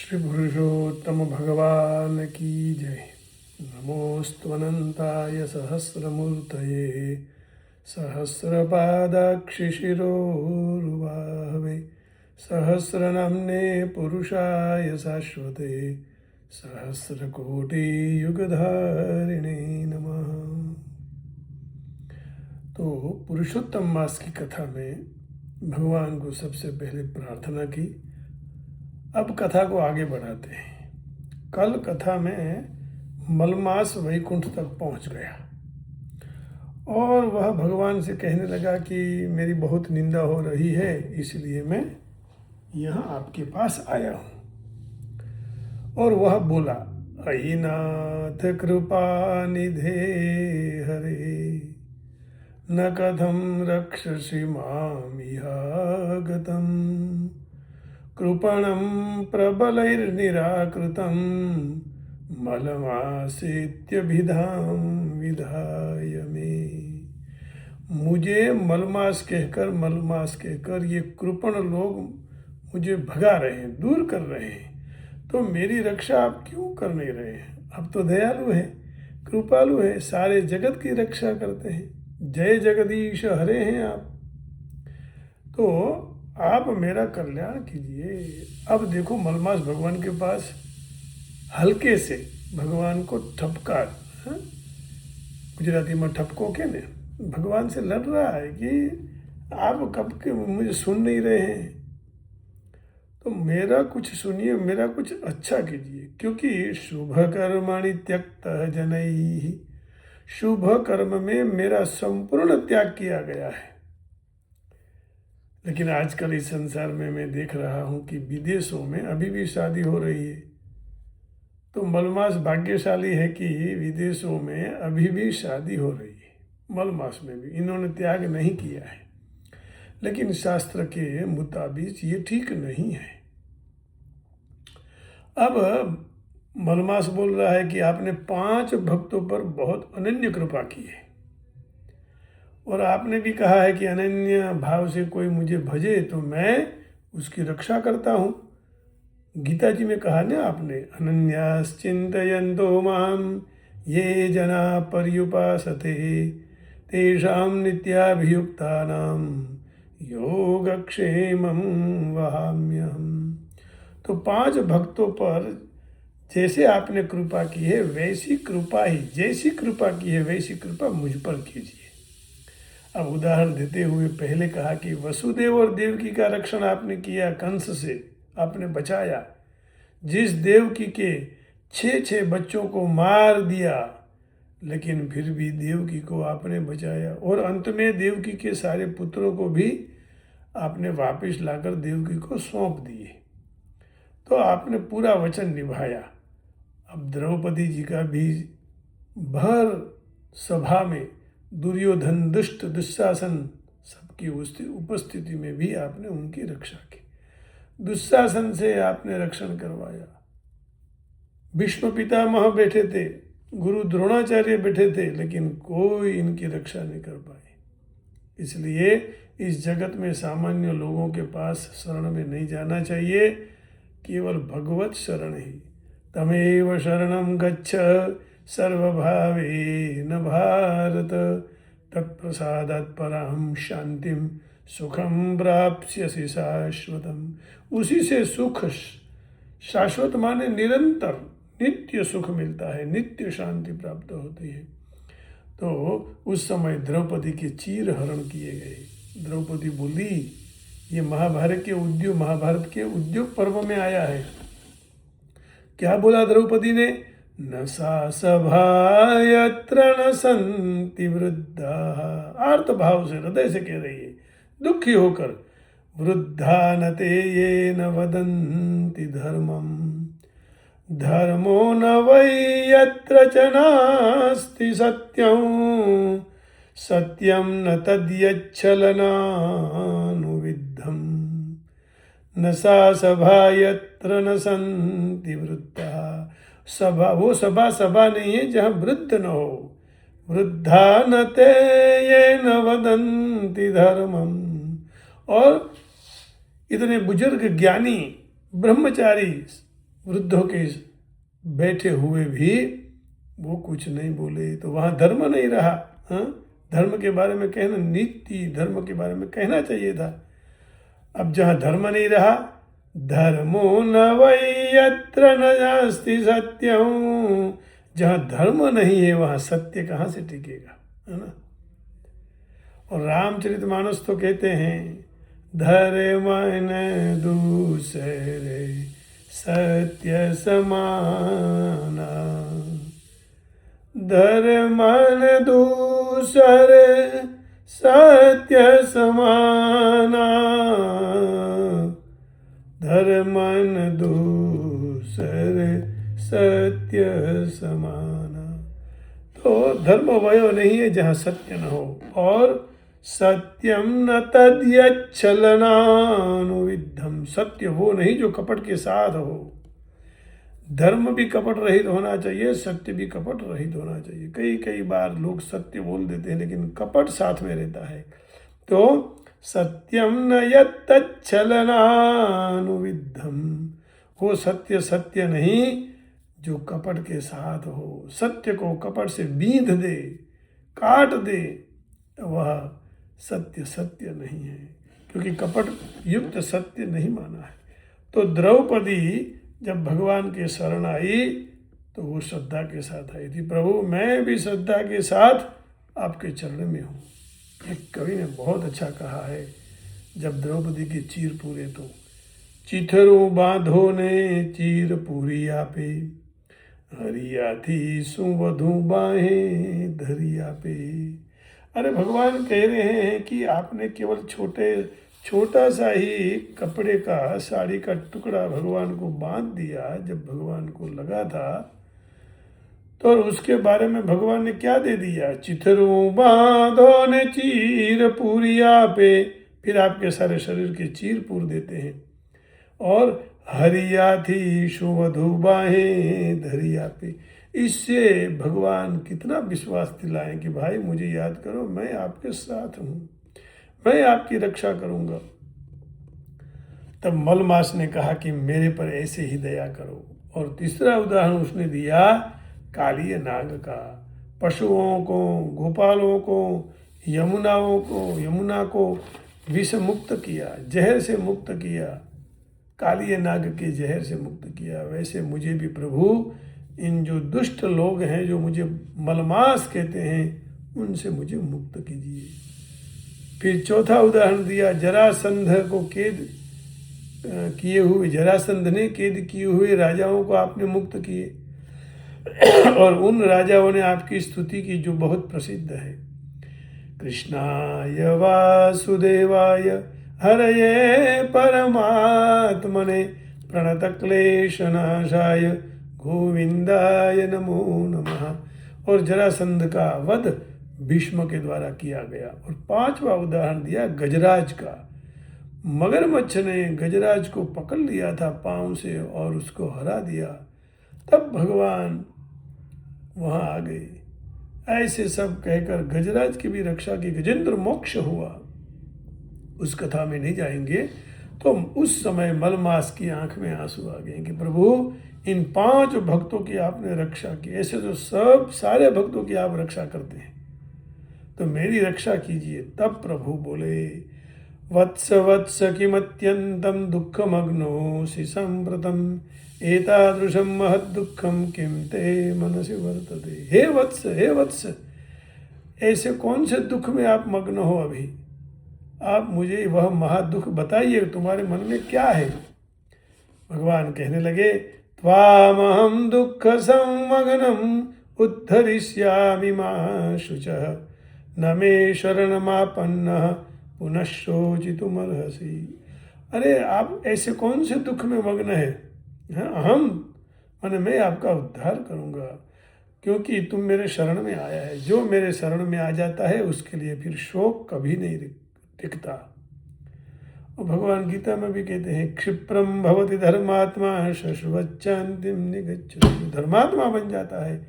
श्री पुरुषोत्तम भगवान की जय। नमोऽस्त्वनन्ताय सहस्रमूर्तये सहस्रपादाक्षिशिरोरुबाहवे सहस्रनाम्ने पुरुषाय शाश्वते सहस्रकोटियुगधारिणे नमः। तो पुरुषोत्तम मास की कथा में भगवान को सबसे पहले प्रार्थना की। अब कथा को आगे बढ़ाते हैं। कल कथा में मलमास वैकुंठ तक पहुंच गया और वह भगवान से कहने लगा कि मेरी बहुत निंदा हो रही है, इसलिए मैं यहाँ आपके पास आया हूँ। और वह बोला, अयि नाथ कृपा निधे हरे न कथम रक्षसि माम इहागतम कृपणं प्रबलैर्निराकृतं मलमासेत्यभिधां विधाय मे। मुझे मलमास कहकर ये कृपण लोग मुझे भगा रहे हैं, दूर कर रहे हैं, तो मेरी रक्षा आप क्यों कर नहीं रहे हैं? आप तो दयालु हैं, कृपालु हैं, सारे जगत की रक्षा करते हैं, जय जगदीश हरे हैं आप, तो आप मेरा कल्याण कीजिए। अब देखो, मलमास भगवान के पास हल्के से भगवान को ठपका, गुजराती में ठपको के ने, भगवान से लड़ रहा है कि आप कब के मुझे सुन नहीं रहे हैं, तो मेरा कुछ सुनिए, मेरा कुछ अच्छा कीजिए। क्योंकि शुभ कर्माणि त्यक्त जनैः, शुभ कर्म में मेरा संपूर्ण त्याग किया गया है। लेकिन आजकल इस संसार में मैं देख रहा हूँ कि विदेशों में अभी भी शादी हो रही है। तो मलमास भाग्यशाली है कि विदेशों में अभी भी शादी हो रही है। मलमास में भी इन्होंने त्याग नहीं किया है, लेकिन शास्त्र के मुताबिक ये ठीक नहीं है। अब मलमास बोल रहा है कि आपने 5 भक्तों पर बहुत अनन्य कृपा की है, और आपने भी कहा है कि अनन्य भाव से कोई मुझे भजे तो मैं उसकी रक्षा करता हूँ। गीता जी में कहा ना आपने, अनन्याश्चिन्तयन्तो माम ये जना पर्युपासते तेषां नित्याभियुक्तानां योगक्षेमं वहाम्यहम्। तो 5 भक्तों पर जैसे आपने कृपा की है वैसी कृपा ही, जैसी कृपा की है वैसी कृपा मुझ पर कीजिए। अब उदाहरण देते हुए पहले कहा कि वसुदेव और देवकी का रक्षण आपने किया, कंस से आपने बचाया। जिस देवकी के 6 बच्चों को मार दिया, लेकिन फिर भी देवकी को आपने बचाया, और अंत में देवकी के सारे पुत्रों को भी आपने वापस लाकर देवकी को सौंप दिए। तो आपने पूरा वचन निभाया। अब द्रौपदी जी का भी भर सभा में दुर्योधन, दुष्ट, दुशासन सबकी उपस्थिति में भी आपने उनकी रक्षा की। दुशासन से आपने रक्षण करवाया। भीष्म पितामह बैठे थे, गुरु द्रोणाचार्य बैठे थे, लेकिन कोई इनकी रक्षा नहीं कर पाए। इसलिए इस जगत में सामान्य लोगों के पास शरण में नहीं जाना चाहिए, केवल भगवत शरण ही। तमेव शरणं गच्छ सर्वभावेन भारत तत्प्रसादात् परां शांतिम सुखम प्राप्स्यसि शाश्वतम। उसी से सुख, शाश्वत माने निरंतर, नित्य सुख मिलता है, नित्य शांति प्राप्त होती है। तो उस समय द्रौपदी के चीर हरण किए गए। द्रौपदी बोली, ये महाभारत के उद्योग पर्व में आया है। क्या बोला द्रौपदी ने? न सा सभा यत्र न सन्ति वृद्धा, आर्त भाव से, हृदय से कह रही है, दुखी होकर, वृद्धा न ते ये न वदन्ति धर्मम धर्मो न वै यत्र च नास्ति सत्यं सत्यं न तद्यच्छलनानुविद्धम् न सा सभा यत्र न सन्ति वृद्धा। सभा, वो सभा नहीं है जहाँ वृद्ध न हो। वृद्धा न ते ये न वदन्ति धर्मम। और इतने बुजुर्ग ज्ञानी ब्रह्मचारी वृद्धों के बैठे हुए भी वो कुछ नहीं बोले, तो वहाँ धर्म नहीं रहा। हाँ, धर्म के बारे में कहना, नीति धर्म के बारे में कहना चाहिए था। अब जहाँ धर्म नहीं रहा, धर्मो न वै यत्र न नास्ति सत्यम, जहाँ धर्म नहीं है वहाँ सत्य कहाँ से टिकेगा, है ना। और रामचरितमानस तो कहते हैं, धर्म न दूसरे सत्य समाना, धर्म न दूसरे सत्य समाना, धर्म न दूसरे सत्य समाना। तो धर्म वह नहीं है जहाँ सत्य न हो, और सत्यम न तद्यच्छलनानुविद्धम, सत्य वो नहीं जो कपट के साथ हो। धर्म भी कपट रहित होना चाहिए, सत्य भी कपट रहित होना चाहिए। कई कई बार लोग सत्य बोल देते हैं लेकिन कपट साथ में रहता है। तो सत्यम न यत्तच्छलनानुविद्धम, वो सत्य सत्य नहीं जो कपट के साथ हो। सत्य को कपट से बींध दे, काट दे, वह सत्य सत्य नहीं है, क्योंकि कपट युक्त सत्य नहीं माना है। तो द्रौपदी जब भगवान के शरण आई तो वो श्रद्धा के साथ आई थी, प्रभु मैं भी श्रद्धा के साथ आपके चरण में हूँ। एक कवि ने बहुत अच्छा कहा है, जब द्रौपदी के चीर पूरे तो चिथरू बांधो ने चीर पूरी आपे, हरिया थी सुवधु बाहें धरिया पे। अरे भगवान कह रहे हैं कि आपने केवल छोटा सा ही कपड़े का, साड़ी का टुकड़ा भगवान को बांध दिया जब भगवान को लगा था, तो उसके बारे में भगवान ने क्या दे दिया, चिथरू बांधो ने चीर पूरिया पे, फिर आपके सारे शरीर के चीर पूर देते हैं। और हरिया थी सुवधु बाहें धरिया पे, इससे भगवान कितना विश्वास दिलाएं कि भाई मुझे याद करो, मैं आपके साथ हूँ, मैं आपकी रक्षा करूँगा। तब मलमास ने कहा कि मेरे पर ऐसे ही दया करो। और तीसरा उदाहरण उसने दिया कालिय नाग का। पशुओं को, गोपालों को, यमुना को विष मुक्त किया, जहर से मुक्त किया, कालिय नाग के जहर से मुक्त किया। वैसे मुझे भी प्रभु इन जो दुष्ट लोग हैं, जो मुझे मलमास कहते हैं, उनसे मुझे मुक्त कीजिए। फिर चौथा उदाहरण दिया, जरासंध को कैद किए हुए, जरासंध ने कैद किए हुए राजाओं को आपने मुक्त किए, और उन राजाओं ने आपकी स्तुति की जो बहुत प्रसिद्ध है। कृष्णाय वासुदेवाय हरये परमात्मने प्रणतक्लेशनाशाय गोविंदाय नमो नमः। और जरासंध का वध भीष्म के द्वारा किया गया। और पांचवा उदाहरण दिया गजराज का। मगरमच्छ ने गजराज को पकड़ लिया था पांव से और उसको हरा दिया, तब भगवान वहाँ आ गए। ऐसे सब कहकर गजराज की भी रक्षा की, गजेंद्र मोक्ष हुआ। उस कथा में नहीं जाएंगे। तो उस समय मलमास की आंख में आंसू आ गए कि प्रभु इन 5 भक्तों की आपने रक्षा की, ऐसे तो सब सारे भक्तों की आप रक्षा करते हैं, तो मेरी रक्षा कीजिए। तब प्रभु बोले, वत्स वत्स किमत्यंतम दुःखमग्नोऽसि संप्रतम एतादृशं महद दुःखम किम ते मनसि वर्तते। हे वत्स, ऐसे कौन से दुख में आप मग्न हो अभी? आप मुझे वह महादुख बताइए, तुम्हारे मन में क्या है? भगवान कहने लगे, त्वामहं दुःख संमग्नम उद्धरिष्यामि मा शुचः, न मे शरणमापन्नः पुनः शोचितुमर्हसि। अरे आप ऐसे कौन से दुख में मग्न है? अहम माने मैं आपका उद्धार करूँगा, क्योंकि तुम मेरे शरण में आया है। जो मेरे शरण में आ जाता है उसके लिए फिर शोक कभी नहीं टिकता। और भगवान गीता में भी कहते हैं, क्षिप्रम भवति धर्मात्मा शश्वच्चान्तिम निगच्छति। धर्मात्मा बन जाता है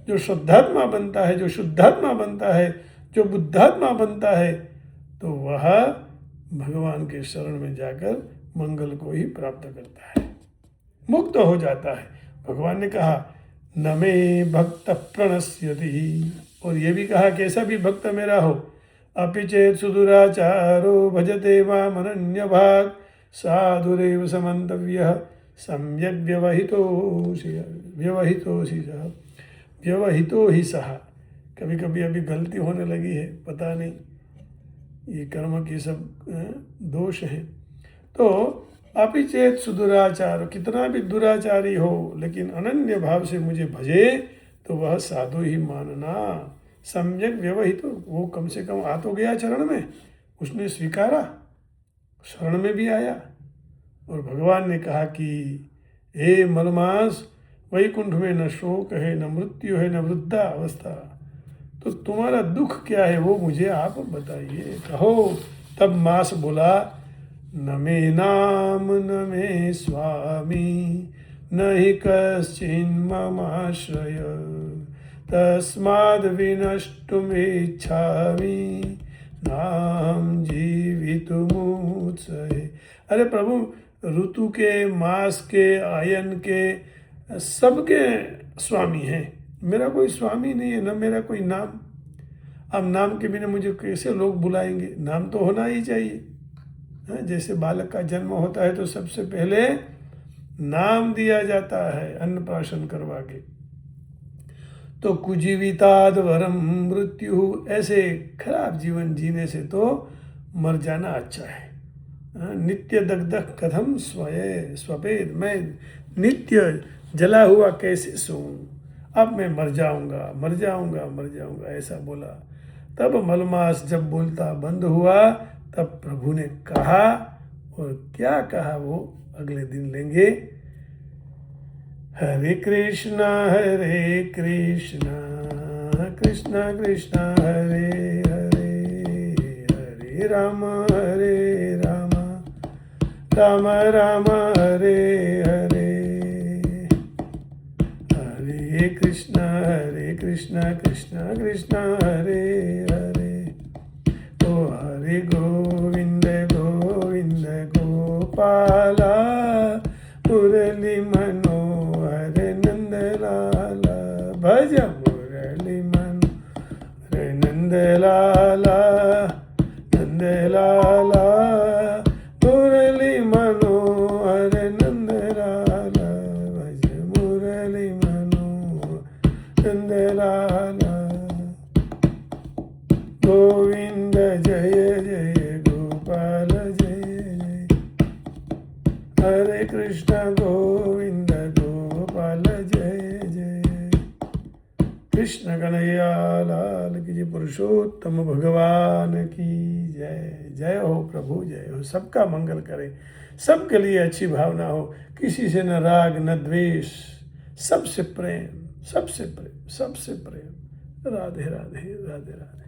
जो शुद्धात्मा बनता है, जो शुद्धात्मा बनता है, जो बुद्धात्मा बनता है, तो वह भगवान के शरण में जाकर मंगल को ही प्राप्त करता है। मुक्त हो जाता है। भगवान ने कहा न मे भक्त प्रणश्यति, और ये भी कहा कि ऐसा भी भक्त मेरा हो, अपि चेत सुदुराचारो भजते माम अनन्य भाग साधुरेव समन्तव्यः सम्यक व्यवहितो ही सहा। कभी कभी अभी गलती होने लगी है, पता नहीं, ये कर्म के सब दोष हैं। तो अपि चेत सुदुराचार, कितना भी दुराचारी हो लेकिन अनन्य भाव से मुझे भजे तो वह साधु ही मानना। सम्यक व्यवहित, वो कम से कम आ तो गया चरण में, उसने स्वीकारा, शरण में भी आया। और भगवान ने कहा कि हे मलमास, वैकुंठ में न शोक है, न मृत्यु है, न वृद्धा अवस्था, तो तुम्हारा दुख क्या है वो मुझे आप बताइए, कहो। तब मास बोला न मे नाम न मे स्वामी न हि कश्चिन् ममाश्रय तस्माद् विनष्टुमिच्छामि नाम जीवितुमुत्सहे। अरे प्रभु, ऋतु के, मास के, आयन के, सबके स्वामी हैं, मेरा कोई स्वामी नहीं है, न मेरा कोई नाम। अब नाम के बिना मुझे कैसे लोग बुलाएंगे, नाम तो होना ही चाहिए। जैसे बालक का जन्म होता है तो सबसे पहले नाम दिया जाता है अन्नप्राशन करवा के। तो कुजीविताद वरम मृत्यु, ऐसे खराब जीवन जीने से तो मर जाना अच्छा है। नित्य दग्धक कथम स्वपेद, मैं नित्य जला हुआ कैसे सोऊं, अब मैं मर जाऊंगा मर जाऊंगा मर जाऊंगा, ऐसा बोला। तब मलमास जब बोलता बंद हुआ तब प्रभु ने कहा, और क्या कहा वो अगले दिन लेंगे। हरे कृष्णा कृष्णा कृष्णा हरे हरे, हरे राम राम राम हरे हरे, हरे कृष्णा कृष्णा कृष्णा हरे हरे। तो हरे गोविंद गोविंद गोपाला मुरली मनोहर नंद लाला, भज मुरली मनोहर नंद लाला नंद लाला, मुरली मनोहर नंद लाला, भज मुरली मनोहर नंद लाला। गोविंद जय जय गोपाल जय जय, हरे कृष्ण गोविंद गोपाल जय जय। कृष्ण कन्हैया लाल की जय, पुरुषोत्तम भगवान की जय। जय हो प्रभु, जय हो। सबका मंगल करे, सबके लिए अच्छी भावना हो, किसी से न राग न द्वेष, सबसे प्रेम सबसे प्रेम सबसे प्रेम। राधे राधे राधे राधे।